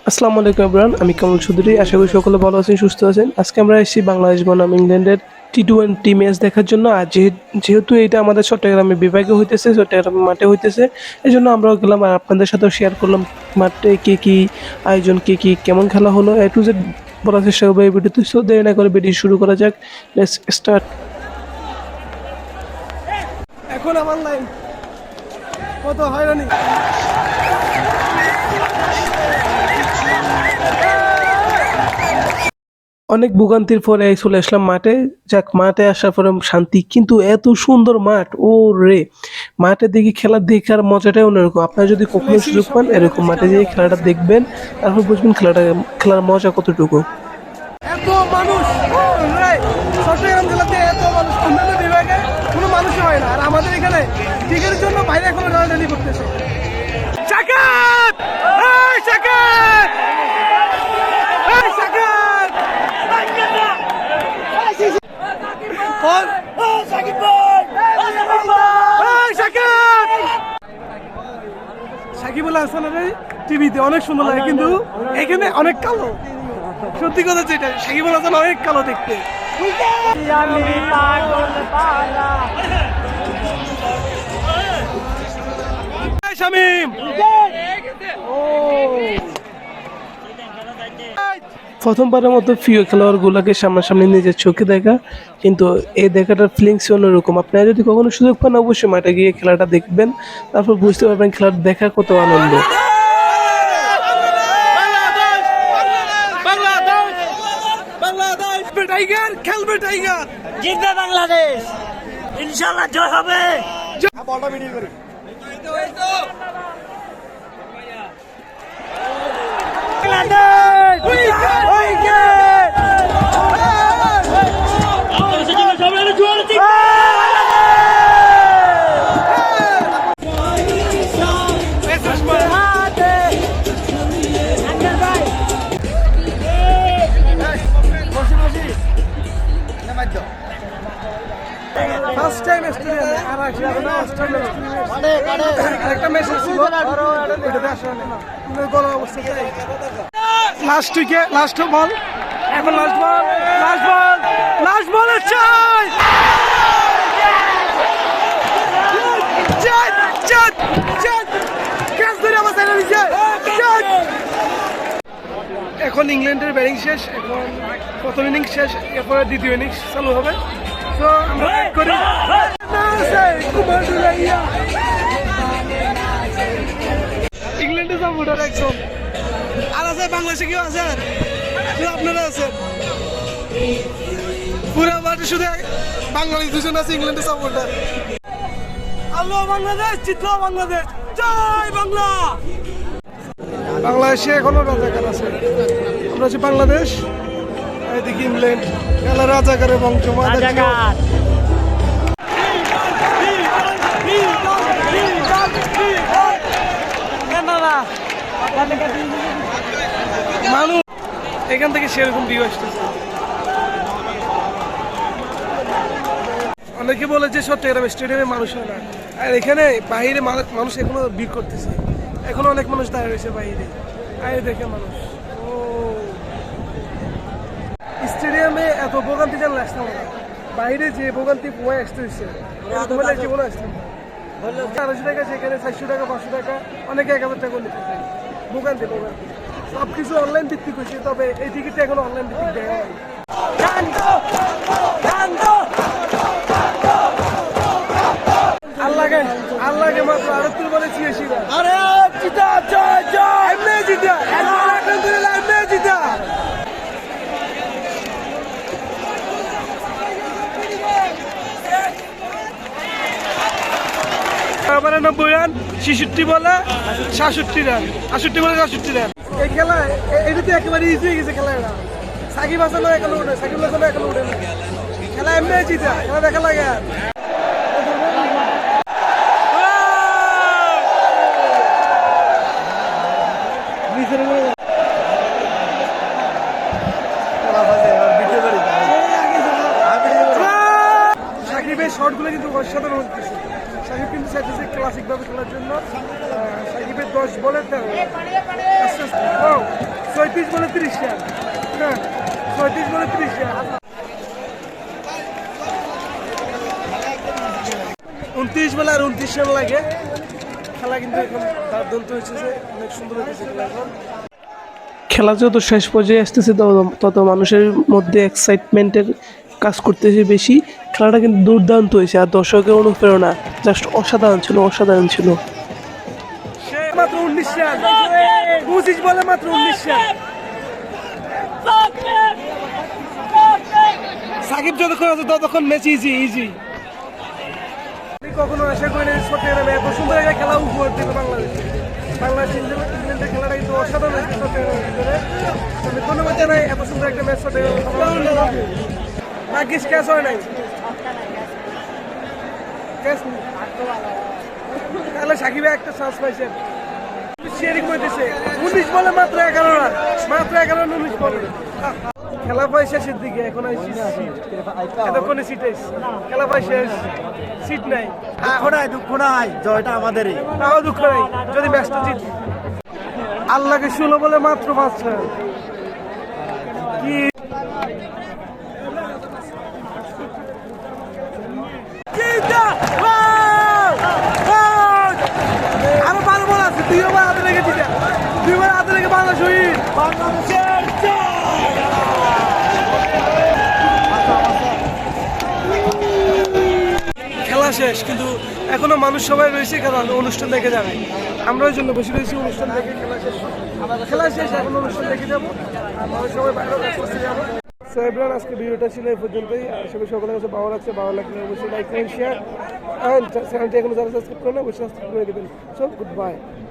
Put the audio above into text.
আসসালামু আলাইকুম এভরিওয়ান, আমি কামাল চৌধুরী। আশা করি সকলে ভালো আছেন, সুস্থ আছেন। আজকে আমরা এসেছি বাংলাদেশ বনাম ইংল্যান্ডের টি-20 ম্যাচ দেখার জন্য। আর যেহেতু এটা আমাদের চট্টগ্রামে বিভাগে হইতেছে, চট্টগ্রাম মাঠে হইতেছে, এই জন্য আমরাও গেলাম আর আপনাদের সাথেও শেয়ার করলাম মাঠে কে কী আয়োজন, কে কী কেমন খেলা হলো, এ টু জেড বলার চেষ্টা করবো এই ভিডিওতে। সো দেরি না করে ভিডিও শুরু করা যাক, লেটস স্টার্ট। এখন আমার লাইন কত হয়রানি। অনেক ভোগান্তির পরে চলে আসলাম মাঠে। যাক, মাঠে আসার পরে শান্তি, কিন্তু এত সুন্দর মাঠ, ও রে! মাঠে দেখি খেলা দেখার মজাটাই অন্যরকম। আপনারা যদি কখনো সুযোগ পান এরকম মাঠে যেয়ে খেলাটা দেখবেন, তারপর বুঝবেন খেলার মজা কতটুকু। এত মানুষ চট্টগ্রাম জেলাতে, এত মানুষ অন্যান্য বিভাগে কোনো মানুষই হয় না। আর আমাদের এখানে টিকেটের জন্য বাইরে এখন টানাটানি করতেছে। সাকিবুল হাসানের টিভিতে অনেক সুন্দর লাগে, কিন্তু এখানে অনেক কালো। সত্যি কথা যেটা, সাকিবুল হাসান অনেক কালো দেখতে। শামিম প্রথমবারের মতো প্রিয় খেলোয়াড়গুলোকে সামনাসামনি নিজের চোখে দেখা, কিন্তু এই দেখাটার ফিলিংস অন্যরকম। আপনারা যদি কখনো সুযোগ পান অবশ্যই মাঠে গিয়ে খেলাটা দেখবেন, তারপর বুঝতে পারবেন খেলাটা দেখা কত আনন্দ। টাইগার খেলবে, টাইগার জিতবে বাংলাদেশ, ইনশাআল্লাহ জয় হবে। বলটা ভিডিও করি। ফার্স্ট টাইম স্টেডিয়ামে আর একটা মেসেজ ছিল, লাস্ট উইকে লাস্ট বল, এখন লাস্ট বল চাই। এখন ইংল্যান্ডের ব্যাটিং শেষ, এখন প্রথম ইনিংস শেষ, এরপরে দ্বিতীয় ইনিংস চালু হবে। তো আমরা করি ইংল্যান্ডে সাপোর্টার একজন, আর আছে বাংলাদেশে কেউ আছেন? শুধু আপনারা আছেন? পুরো মাঠে শুধু বাংলাদেশ দুজন আছে ইংল্যান্ডের সাপোর্টার। আল্লাহ বাংলাদেশ, জিতলো বাংলাদেশ, জয় বাংলা। বাংলাদেশে এখনো রাজাকার আছে, আমরা হচ্ছে বাংলাদেশ, এদিকে ইংল্যান্ড। খেলা রাজাকারের বংশ। মানুষ এখান থেকে সেরকম ভিউ আসতেছে। অনেকে বলে যে চট্টগ্রাম স্টেডিয়ামে মানুষ হয় না, আর এখানে বাইরে মানুষ এখনো ভিড় করতেছে। এখনো অনেক মানুষ দাঁড়িয়ে রয়েছে বাইরে, বাইরে দেখে মানুষ। ও স্টেডিয়ামে এত ভোগান্তি জানলে আসতাম না, বাইরে যে ভোগান্তি পোয়া আসতেছে জীবনে আসতাম। 400 টাকা সেখানে 400 টাকা 500 টাকা, অনেকে 1000 টাকা নিতে চাই। ভোগান্তি সব কিছু অনলাইন ভিত্তিক হয়েছে, তবে এই টিকিটটা এখন অনলাইন ভিত্তিক দেওয়া হয়। আল্লাহকে মাত্র আরো তুই বলে চিয়েছি, আরে জিতা জয় জয়, এমনি জিতা, আলহামদুলিল্লাহ এমনি জিতা। এবারে 90 রান, 66 বলে 66 রান, 68 বলে 66 রান। এই খেলা এটা তো একেবারে ইজি হয়ে গেছে খেলাটা। সাকিব হাসানও এখনো উঠে, সাকিব হাসানও এখনো উঠে না। খেলা এমনি জিতা, খেলা দেখা লাগে। সাকিবের শটগুলো কিন্তু অসাধারণ হচ্ছে। সাকিব কিন্তু চাইতেছে ক্লাসিকভাবে খেলার জন্য। সাকিবের 10 বলে 36 বলে 30 রান, হ্যাঁ 36 বলে 30 রান, 29 বলে আর 29 রান লাগে। খেলা কিন্তু এখন দুর্দান্ত হয়েছে, যে অনেক সুন্দর হয়েছে খেলা এখন। খেলা যত শেষ পর্যায়ে আসতেছে তত মানুষের মধ্যে এক্সাইটমেন্টের কাজ করতেছে বেশি। খেলাটা কিন্তু দুর্দান্ত হয়েছে, আর দর্শকের অনুপ্রেরণা জাস্ট অসাধারণ ছিল, অসাধারণ ছিল। মাত্র 19 রান, 25 বলে মাত্র 19 রান। সাকিব যতক্ষণ আছে ততক্ষণ ম্যাচ ইজি ইজি। আমি কখনো আশা করি না চট্টগ্রামে এত সুন্দর একটা খেলা উপহার দেবে বাংলাদেশে। বাংলাদেশ ইংল্যান্ডের খেলাটা কিন্তু অসাধারণ হয়েছে চট্টগ্রামের ভিতরে। আমি ধন্যবাদ জানাই এত সুন্দর একটা ম্যাচ চট্টগ্রামে। ভাগ্যিস ক্যাচ হয় নাই, তাহলে সাকিবে একটা চান্স পাইছেন। শেয়ারিং করতেছে 19 বলে মাত্র 11 রান, মাত্র 11 রান 19 বলে। খেলা পাই শেষের দিকে, এখন এতক্ষণে সিট খেলা পাই শেষ, সিট নাই। এখন নাই, দুঃখ নাই, জয়টা আমাদেরই। তাও দুঃখ নাই যদি ম্যাচটা জিতি। আল্লাহকে 16 বলে মাত্র 5 রান। কি আরো 12 বল আছে, 2 ওভার হাতে লেগে দিতে, 2 ওভার হাতে লেগে বাংলা শহীদ। খেলা শেষ, কিন্তু এখনো মানুষ সবাই রয়েছে, কারণ অনুষ্ঠান দেখে যাবে। আমরা ওই জন্য বসে রয়েছি অনুষ্ঠান দেখে। খেলা শেষ এখন অনুষ্ঠান দেখে যাবো, আর মানুষ সবাই বাইরে কাজ করতে যাবো। সো এভরিওয়ান, আজকে ভিডিওটা ছিল এই পর্যন্তই। আশা করি সকলের কাছে ভালো লাগছে। ভালো লাগলে অবশ্যই লাইক করেন, শেয়ার, অ্যান্ড চ্যানেলটি এখনো যারা সাবস্ক্রাইব করেন অবশ্যই সাবস্ক্রাইব করে দেবেন। So good bye.